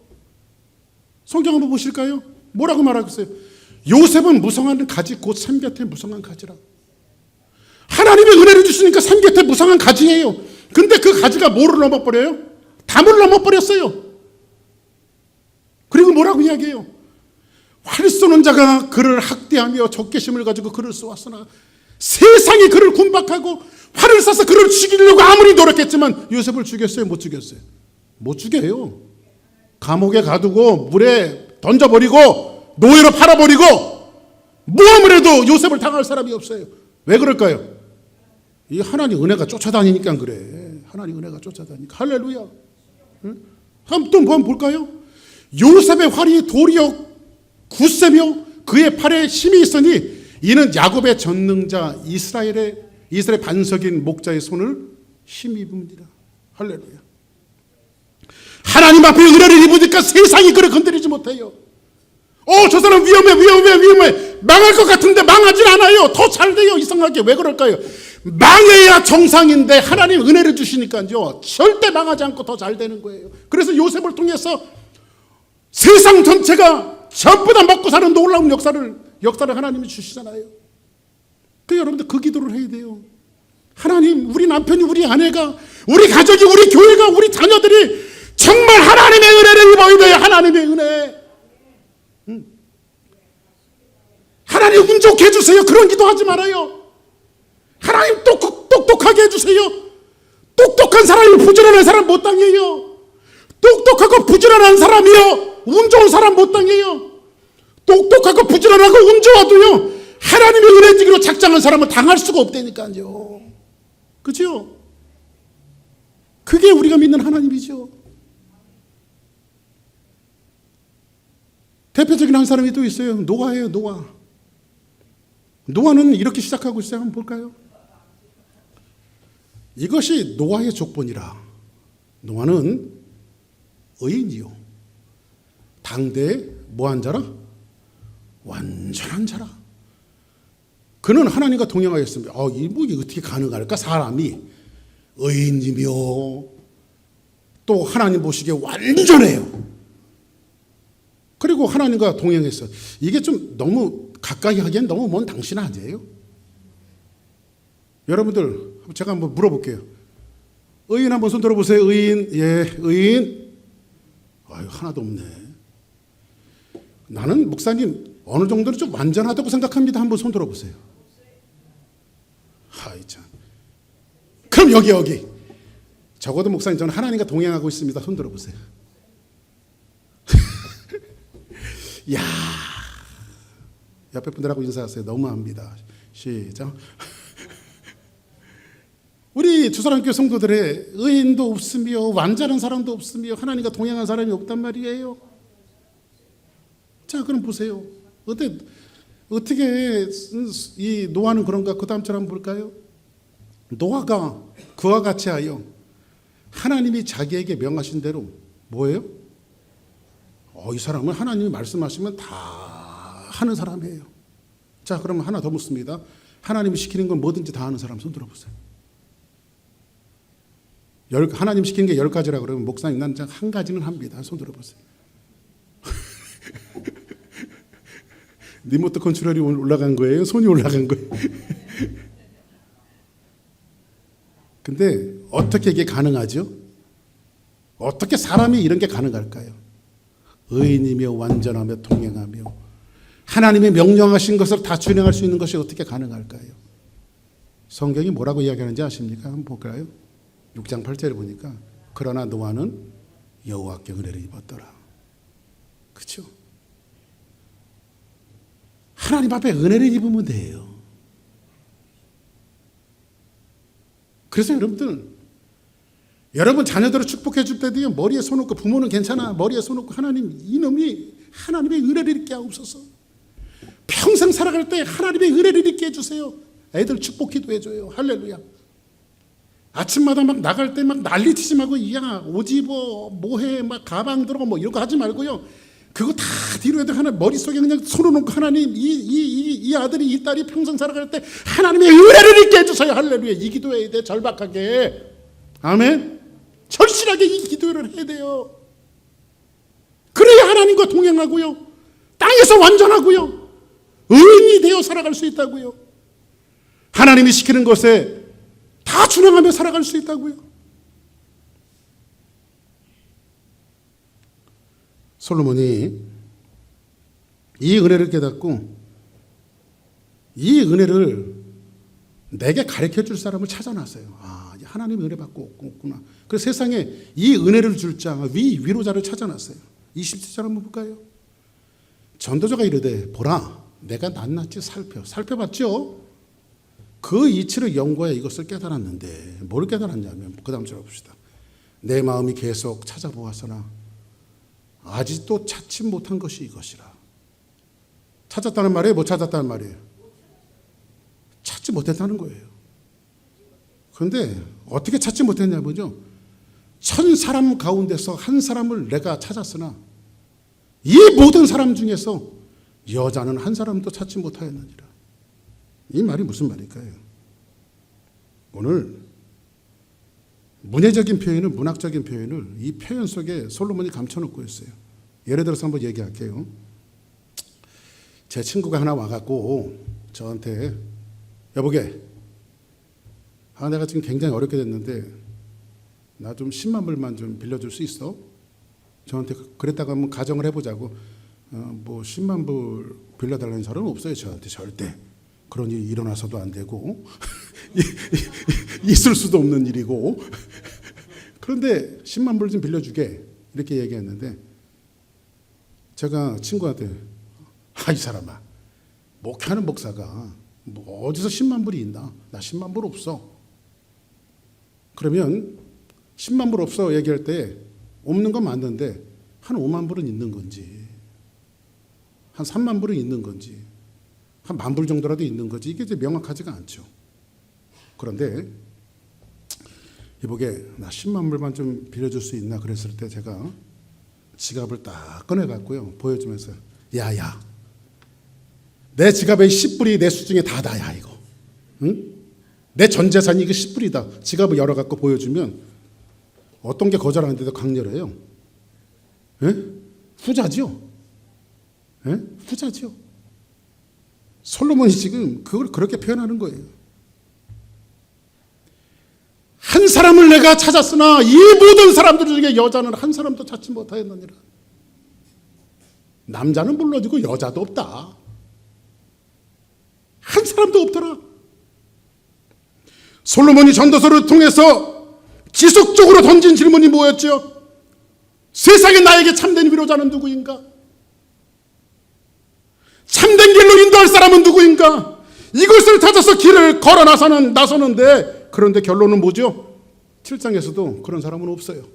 성경 한번 보실까요? 뭐라고 말하고 있어요? 요셉은 무성한 가지 곧 삼곁에 무성한 가지라. 하나님이 은혜를 주시니까 삼곁에 무성한 가지예요. 근데 그 가지가 뭐를 넘어버려요? 담을 넘어버렸어요. 그리고 뭐라고 이야기해요? 활 쏘는 자가 그를 학대하며 적개심을 가지고 그를 쏘았으나 세상이 그를 군박하고 활을 쏴서 그를 죽이려고 아무리 노력했지만 요셉을 죽였어요? 못 죽였어요? 못 죽여요. 감옥에 가두고 물에 던져버리고 노예로 팔아버리고 모함을 해도 요셉을 당할 사람이 없어요. 왜 그럴까요? 이 하나님 은혜가 쫓아다니니까 그래. 하나님 은혜가 쫓아다니니까. 할렐루야. 한번 볼까요? 요셉의 활이 도리어 굳세며 그의 팔에 힘이 있으니 이는 야곱의 전능자 이스라엘 반석인 목자의 손을 힘입음이라. 할렐루야. 하나님 앞에 은혜를 입으니까 세상이 그를 건드리지 못해요. 저 사람 위험해. 망할 것 같은데 망하진 않아요. 더 잘 돼요. 이상하게. 왜 그럴까요? 망해야 정상인데 하나님 은혜를 주시니까요. 절대 망하지 않고 더 잘 되는 거예요. 그래서 요셉을 통해서 세상 전체가 전부 다 먹고 사는 놀라운 역사를 하나님이 주시잖아요. 그 여러분들 그 기도를 해야 돼요. 하나님, 우리 남편이, 우리 아내가, 우리 가족이, 우리 교회가, 우리 자녀들이 정말 하나님의 은혜를 입어야 돼요. 하나님의 은혜. 하나님 운 좋게 해주세요. 그런 기도하지 말아요. 하나님 똑똑하게 해주세요. 똑똑한 사람이 부지런한 사람 못 당해요. 똑똑하고 부지런한 사람이요, 운 좋은 사람 못 당해요. 똑똑하고 부지런하고 운 좋아도요, 하나님의 은혜 주기로 작정한 사람은 당할 수가 없다니까요. 그죠? 그게 우리가 믿는 하나님이죠. 대표적인 한 사람이 또 있어요. 노아예요. 노아는 이렇게 시작하고 있어요. 한번 볼까요? 이것이 노아의 족본이라. 노아는 의인이요, 당대의 뭐한 자라? 완전한 자라. 그는 하나님과 동행하였습니다. 이게 어떻게 가능할까? 사람이 의인이며 또 하나님 보시기에 완전해요. 그리고 하나님과 동행했어. 이게 좀 너무 가까이 하기엔 너무 먼 당신 아니에요? 여러분들, 제가 한번 물어볼게요. 의인 한번 손 들어보세요. 의인. 예, 의인. 하나도 없네. 나는 목사님 어느 정도는 좀 완전하다고 생각합니다. 한번 손 들어보세요. 참. 그럼 여기. 적어도 목사님, 저는 하나님과 동행하고 있습니다. 손 들어보세요. 야, 옆에 분들하고 인사하세요. 너무합니다. 시작. 우리 주사랑교회 성도들의 의인도 없으며 완전한 사람도 없으며 하나님과 동행한 사람이 없단 말이에요. 자, 그럼 보세요. 어떻게 이 노아는 그런가? 그 다음처럼 볼까요? 노아가 그와 같이 하여 하나님이 자기에게 명하신 대로 뭐예요? 이 사람은 하나님이 말씀하시면 다 하는 사람이에요. 자, 그러면 하나 더 묻습니다. 하나님이 시키는 건 뭐든지 다 하는 사람 손 들어보세요. 하나님 시키는 게 10가지라 그러면 목사님, 난 한 가지는 합니다. 손 들어보세요. 리모트 컨트롤이 올라간 거예요? 손이 올라간 거예요? 근데 어떻게 이게 가능하죠? 어떻게 사람이 이런 게 가능할까요? 의인이며 완전하며 동행하며 하나님이 명령하신 것을 다 준행할 수 있는 것이 어떻게 가능할까요? 성경이 뭐라고 이야기하는지 아십니까? 한번 볼까요? 6장 8절에 보니까 그러나 노아는 여호와께 은혜를 입었더라. 그렇죠? 하나님 앞에 은혜를 입으면 돼요. 그래서 여러분 자녀들을 축복해 줄 때도요, 머리에 손 놓고, 부모는 괜찮아, 머리에 손 놓고 하나님, 이놈이 하나님의 은혜를 입게 하옵소서. 평생 살아갈 때 하나님의 은혜를 입게 해주세요. 애들 축복 기도해줘요. 할렐루야. 아침마다 막 나갈 때 막 난리치지 말고, 야, 옷 입어, 뭐해, 막 가방 들어, 뭐 이런 거 하지 말고요. 그거 다 뒤로 해도 하나 머릿속에 그냥 손을 놓고 하나님, 이 아들이, 이 딸이 평생 살아갈 때 하나님의 은혜를 입게 해주세요. 할렐루야. 이 기도해야 돼. 절박하게. 아멘. 절실하게 이 기도를 해야 돼요. 그래야 하나님과 동행하고요, 땅에서 완전하고요, 의인이 되어 살아갈 수 있다고요. 하나님이 시키는 것에 다 준행하며 살아갈 수 있다고요. 솔로몬이 이 은혜를 깨닫고 이 은혜를 내게 가르쳐줄 사람을 찾아놨어요. 하나님의 은혜 받고 없구나. 그래서 세상에 이 은혜를 줄 자, 위로자를 찾아놨어요. 27절 한번 볼까요? 전도자가 이르되 보라, 내가 낱낱이 살펴봤죠. 그 이치를 연구하여 이것을 깨달았는데, 뭘 깨달았냐면 그 다음 절 봅시다. 내 마음이 계속 찾아보았으나 아직도 찾지 못한 것이 이것이라. 찾았다는 말이에요? 못 찾았다는 말이에요? 찾지 못했다는 거예요. 그런데 어떻게 찾지 못했냐면요, 1000사람 가운데서 한 사람을 내가 찾았으나 이 모든 사람 중에서 여자는 한 사람도 찾지 못하였느니라. 이 말이 무슨 말일까요? 오늘 문예적인 표현을, 문학적인 표현을 이 표현 속에 솔로몬이 감춰놓고 있어요. 예를 들어서 한번 얘기할게요. 제 친구가 하나 와갖고 저한테, 여보게, 내가 지금 굉장히 어렵게 됐는데 나 좀 10만 불만 좀 빌려줄 수 있어? 저한테 그랬다가 한번 가정을 해보자고. 뭐 10만 불 빌려달라는 사람은 없어요. 저한테 절대. 그런 일이 일어나서도 안 되고 있을 수도 없는 일이고. 그런데 10만 불 좀 빌려주게 이렇게 얘기했는데, 제가 친구한테, 이 사람아, 목회하는 목사가 뭐 어디서 10만 불이 있나? 나 10만 불 없어. 그러면 10만 불 없어 얘기할 때 없는 건 맞는데 한 5만 불은 있는 건지, 한 3만 불은 있는 건지, 한 10,000 불 정도라도 있는 거지, 이게 이제 명확하지가 않죠. 그런데 이보게, 나 10만 불만 좀 빌려줄 수 있나 그랬을 때 제가 지갑을 딱 꺼내갖고요, 보여주면서, 야야, 내 지갑에 10불이 내 수중에 다 다야 이거. 응? 내 전 재산이 이거 10불이다. 지갑을 열어갖고 보여주면 어떤 게 거절하는데도 강렬해요. 에? 후자죠. 에? 후자죠. 솔로몬이 지금 그걸 그렇게 표현하는 거예요. 한 사람을 내가 찾았으나 이 모든 사람들 중에 여자는 한 사람도 찾지 못하였느니라. 남자는 물론이고 여자도 없다. 한 사람도 없더라. 솔로몬이 전도서를 통해서 지속적으로 던진 질문이 뭐였죠? 세상에 나에게 참된 위로자는 누구인가? 참된 길로 인도할 사람은 누구인가? 이것을 찾아서 길을 걸어 나서는데, 그런데 결론은 뭐죠? 7장에서도 그런 사람은 없어요.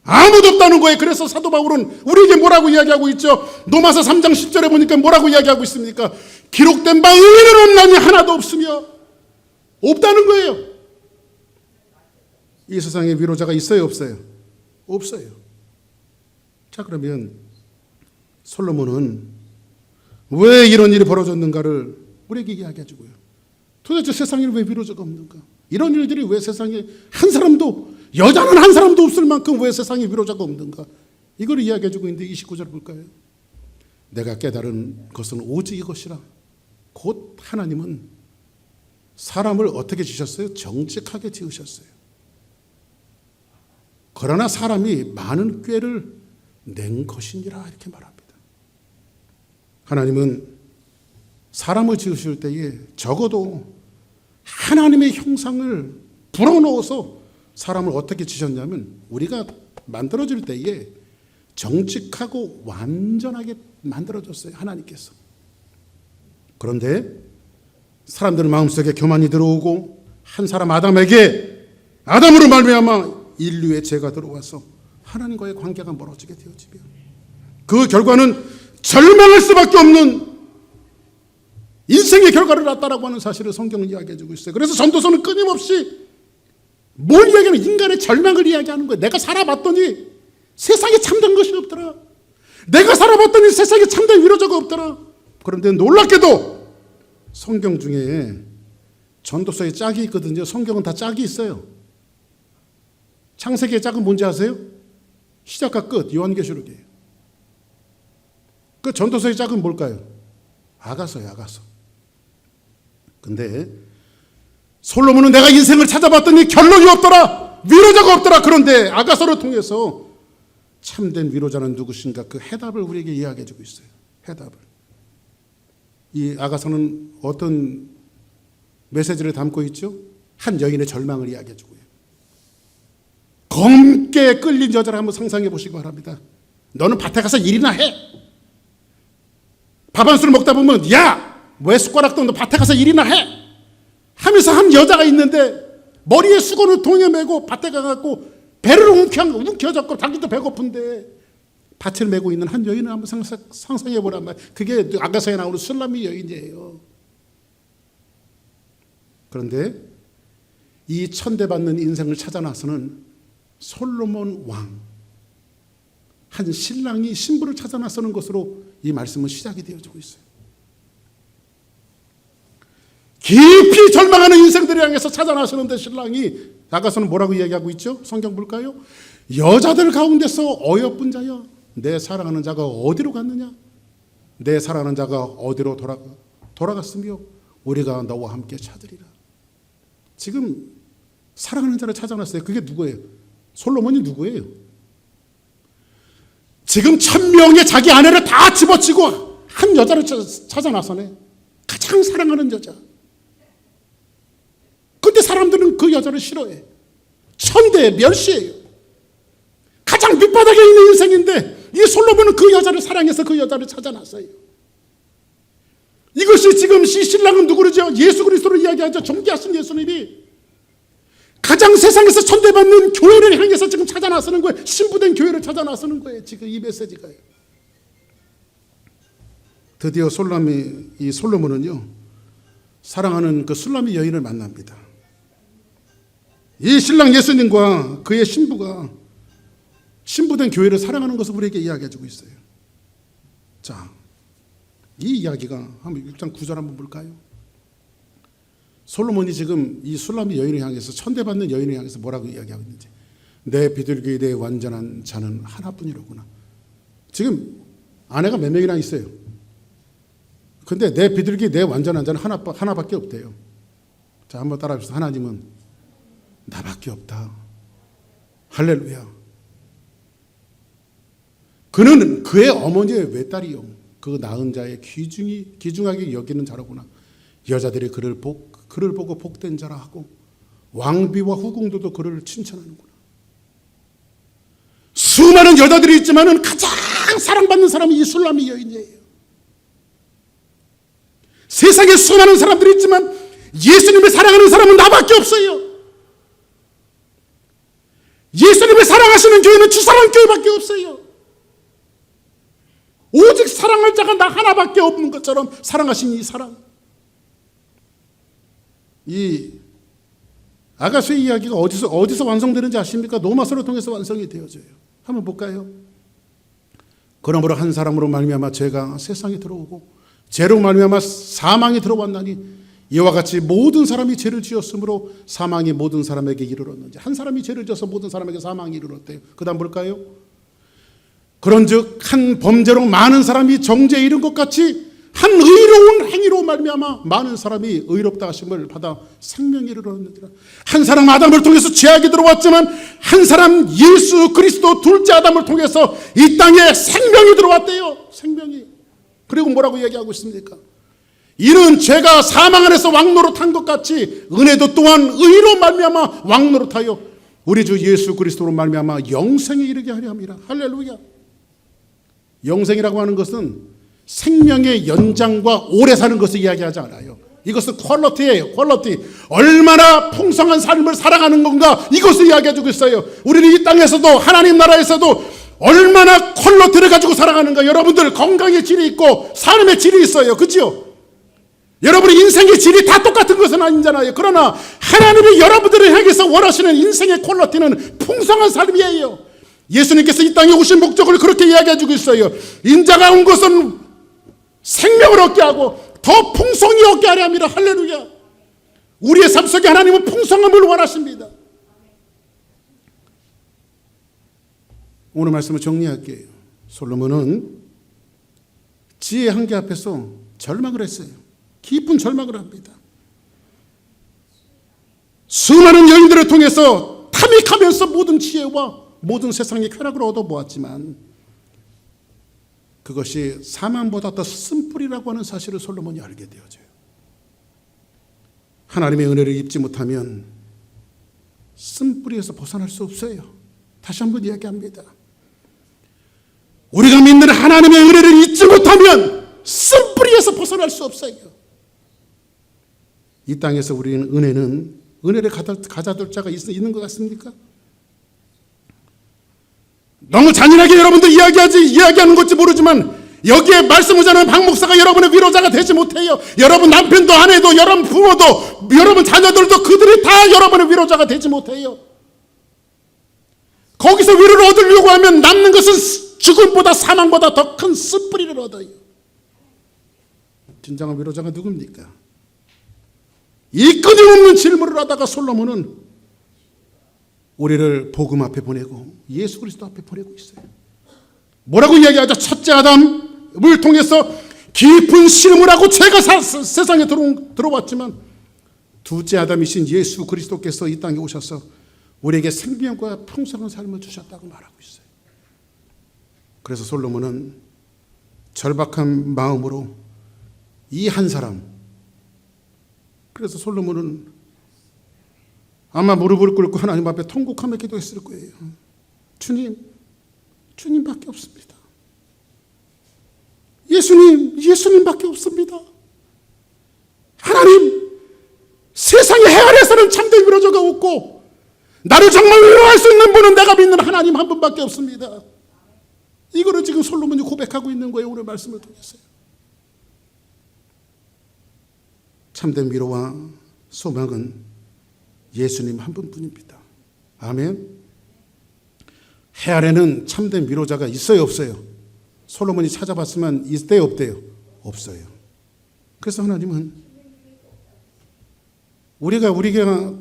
아무도 없다는 거예요. 그래서 사도 바울은 우리에게 뭐라고 이야기하고 있죠? 로마서 3장 10절에 보니까 뭐라고 이야기하고 있습니까? 기록된 바 의인은 없나니 하나도 없으며, 없다는 거예요. 이 세상에 위로자가 있어요, 없어요? 없어요. 자, 그러면 솔로몬은 왜 이런 일이 벌어졌는가를 우리에게 이야기해 주고요. 도대체 세상에 왜 위로자가 없는가? 이런 일들이 왜 세상에 한 사람도, 여자는 한 사람도 없을 만큼 왜 세상에 위로자가 없는가? 이걸 이야기해 주고 있는데 29절 볼까요? 내가 깨달은 것은 오직 이것이라. 곧 하나님은 사람을 어떻게 지으셨어요? 정직하게 지으셨어요. 그러나 사람이 많은 꾀를 낸 것이니라, 이렇게 말합니다. 하나님은 사람을 지으실 때에 적어도 하나님의 형상을 불어넣어서 사람을 어떻게 지으셨냐면, 우리가 만들어질 때에 정직하고 완전하게 만들어졌어요, 하나님께서. 그런데 사람들 마음속에 교만이 들어오고, 한 사람 아담으로 말미암아 인류의 죄가 들어와서 하나님과의 관계가 멀어지게 되어지며, 그 결과는 절망할 수밖에 없는 인생의 결과를 낳았다라고 하는 사실을 성경은 이야기해주고 있어요. 그래서 전도서는 끊임없이 뭘 이야기하는, 인간의 절망을 이야기하는 거예요. 내가 살아봤더니 세상에 참된 것이 없더라. 내가 살아봤더니 세상에 참된 위로자가 없더라. 그런데 놀랍게도 성경 중에 전도서에 짝이 있거든요. 성경은 다 짝이 있어요. 창세기의 짝은 뭔지 아세요? 시작과 끝, 요한계시록이에요. 그 전도서의 짝은 뭘까요? 아가서예요, 아가서. 근데 솔로몬은 내가 인생을 찾아봤더니 결론이 없더라. 위로자가 없더라. 그런데 아가서를 통해서 참된 위로자는 누구신가? 그 해답을 우리에게 이야기해주고 있어요. 해답을. 이 아가서는 어떤 메시지를 담고 있죠? 한 여인의 절망을 이야기해주고요. 검게 끌린 여자를 한번 상상해 보시기 바랍니다. 너는 밭에 가서 일이나 해. 밥 한 술 먹다 보면, 야, 왜 숟가락도 너 밭에 가서 일이나 해 하면서 한 여자가 있는데, 머리에 수건을 동에 메고 밭에 가갖고 배를 움켜잡고, 자기도 배고픈데 밭을 메고 있는 한 여인을 한번 상상해 보란 말이에요. 그게 아가서에 나오는 술람미 여인이에요. 그런데 이 천대받는 인생을 찾아 나서는 솔로몬 왕, 한 신랑이 신부를 찾아 나서는 것으로 이 말씀은 시작이 되어지고 있어요. 깊이 절망하는 인생들을 향해서 찾아 나서는데 신랑이 아가서는 뭐라고 이야기하고 있죠? 성경 볼까요? 여자들 가운데서 어여쁜 자여, 내 사랑하는 자가 어디로 갔느냐? 내 사랑하는 자가 어디로 돌아갔으며 우리가 너와 함께 찾으리라. 지금 사랑하는 자를 찾아놨어요. 그게 누구예요? 솔로몬이 누구예요? 지금 1000명의 자기 아내를 다 집어치고 한 여자를 찾아 나서네. 가장 사랑하는 여자. 근데 사람들은 그 여자를 싫어해. 천대에 멸시해요. 가장 밑바닥에 있는 인생인데 이 솔로몬은 그 여자를 사랑해서 그 여자를 찾아 나서요. 이것이 지금 신랑은 누구죠? 예수 그리스도를 이야기하죠. 존귀하신 예수님이 가장 세상에서 천대받는 교회를 향해서 지금 찾아 나서는 거예요. 신부된 교회를 찾아 나서는 거예요. 지금 이 메시지가요. 드디어 이 솔로몬은요, 사랑하는 그 술람미 여인을 만납니다. 이 신랑 예수님과 그의 신부가 신부된 교회를 사랑하는 것을 우리에게 이야기해 주고 있어요. 자, 이 이야기가 한번 6장 9절 한번 볼까요? 솔로몬이 지금 이 술람미 여인을 향해서, 천대받는 여인을 향해서 뭐라고 이야기하고 있는지. 내 비둘기 내 완전한 자는 하나뿐이로구나. 지금 아내가 몇 명이나 있어요. 근데 내 비둘기 내 완전한 자는 하나밖에 없대요. 자, 한번 따라 합시다. 하나님은 나밖에 없다. 할렐루야. 그는 그의 어머니의 외딸이요, 그 낳은 자의 귀중하게 여기는 자로구나. 여자들이 그를 보고 복된 자라 하고 왕비와 후궁들도 그를 칭찬하는구나. 수많은 여자들이 있지만은 가장 사랑받는 사람이 이 술람미 여인이에요. 세상에 수많은 사람들이 있지만 예수님을 사랑하는 사람은 나밖에 없어요. 예수님을 사랑하시는 교회는 주사랑교회밖에 없어요. 오직 사랑할 자가 나 하나밖에 없는 것처럼 사랑하신 이 사랑. 이 아가서의 이야기가 어디서 완성되는지 아십니까? 로마서를 통해서 완성이 되어져요. 한번 볼까요? 그러므로 한 사람으로 말미암아 죄가 세상에 들어오고 죄로 말미암아 사망이 들어왔나니 이와 같이 모든 사람이 죄를 지었으므로 사망이 모든 사람에게 이르렀는지. 한 사람이 죄를 지어서 모든 사람에게 사망이 이르렀대요. 그 다음 볼까요? 그런즉 한 범죄로 많은 사람이 정죄에 이른 것 같이 한 의로운 행위로 말미암아 많은 사람이 의롭다 하심을 받아 생명에 이르렀느니라. 한 사람 아담을 통해서 죄악이 들어왔지만 한 사람 예수 그리스도 둘째 아담을 통해서 이 땅에 생명이 들어왔대요. 생명이. 그리고 뭐라고 얘기하고 있습니까? 이는 죄가 사망 안에서 왕노릇한 것 같이 은혜도 또한 의로 말미암아 왕노릇하여 우리 주 예수 그리스도로 말미암아 영생에 이르게 하려 함이라. 할렐루야. 영생이라고 하는 것은 생명의 연장과 오래 사는 것을 이야기하지 않아요. 이것은 퀄리티예요. 퀄리티. 얼마나 풍성한 삶을 살아가는 건가, 이것을 이야기해주고 있어요. 우리는 이 땅에서도 하나님 나라에서도 얼마나 퀄리티를 가지고 살아가는가. 여러분들 건강의 질이 있고 삶의 질이 있어요. 그렇죠? 여러분의 인생의 질이 다 똑같은 것은 아니잖아요. 그러나 하나님이 여러분들을 향해서 원하시는 인생의 퀄리티는 풍성한 삶이에요. 예수님께서 이 땅에 오신 목적을 그렇게 이야기해주고 있어요. 인자가 온 것은 생명을 얻게 하고 더 풍성히 얻게 하려 합니다. 할렐루야. 우리의 삶 속에 하나님은 풍성함을 원하십니다. 오늘 말씀을 정리할게요. 솔로몬은 지혜의 한계 앞에서 절망을 했어요. 깊은 절망을 합니다. 수많은 여인들을 통해서 탐닉하면서 모든 지혜와 모든 세상의 쾌락을 얻어보았지만 그것이 사망보다 더 쓴뿌리라고 하는 사실을 솔로몬이 알게 되어져요. 하나님의 은혜를 입지 못하면 쓴뿌리에서 벗어날 수 없어요. 다시 한번 이야기합니다. 우리가 믿는 하나님의 은혜를 잊지 못하면 쓴뿌리에서 벗어날 수 없어요. 이 땅에서 우리는 은혜를 가져둘 자가 있는 것 같습니까? 너무 잔인하게 여러분들 이야기하는 건지 모르지만 여기에 말씀을 전하는 박 목사가 여러분의 위로자가 되지 못해요. 여러분 남편도 아내도 여러분 부모도 여러분 자녀들도 그들이 다 여러분의 위로자가 되지 못해요. 거기서 위로를 얻으려고 하면 남는 것은 죽음보다 사망보다 더 큰 쓴뿌리를 얻어요. 진정한 위로자가 누굽니까? 이 끊임없는 질문을 하다가 솔로몬은 우리를 복음 앞에 보내고 예수 그리스도 앞에 보내고 있어요. 뭐라고 이야기하죠? 첫째 아담을 통해서 깊은 신음을 하고 죄가 세상에 들어왔지만 둘째 아담이신 예수 그리스도께서 이 땅에 오셔서 우리에게 생명과 풍성한 삶을 주셨다고 말하고 있어요. 그래서 솔로몬은 절박한 마음으로 이 한 사람, 그래서 솔로몬은 아마 무릎을 꿇고 하나님 앞에 통곡하며 기도했을 거예요. 주님밖에 없습니다. 예수님밖에 없습니다. 하나님, 세상의 해아래서는 참된 위로자가 없고 나를 정말 위로할 수 있는 분은 내가 믿는 하나님 한 분밖에 없습니다. 이거를 지금 솔로몬이 고백하고 있는 거예요. 오늘 말씀을 통해서요. 참된 위로와 소망은 예수님 한 분뿐입니다. 아멘. 해 아래는 참된 위로자가 있어요, 없어요? 솔로몬이 찾아봤으면 있대요, 없대요? 없어요. 그래서 하나님은 우리가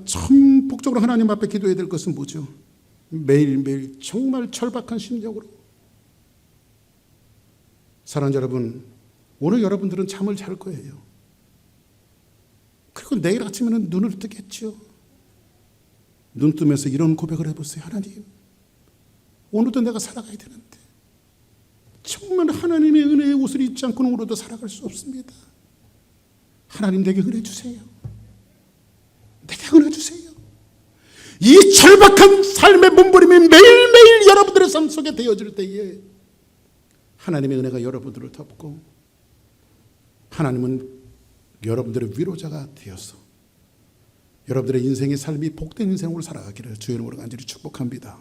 전폭적으로 하나님 앞에 기도해야 될 것은 뭐죠? 매일매일 정말 절박한 심정으로. 사랑하는 여러분, 오늘 여러분들은 잠을 잘 거예요. 그리고 내일 아침에는 눈을 뜨겠죠. 눈 뜨면서 이런 고백을 해보세요. 하나님, 오늘도 내가 살아가야 되는데 정말 하나님의 은혜의 옷을 입지 않고는 오늘도 살아갈 수 없습니다. 하나님, 내게 은혜 주세요. 내게 은혜 주세요. 이 절박한 삶의 몸부림이 매일매일 여러분들의 삶 속에 되어질 때에 하나님의 은혜가 여러분들을 덮고 하나님은 여러분들의 위로자가 되어서 여러분들의 인생의 삶이 복된 인생으로 살아가기를 주의 이름으로 간절히 축복합니다.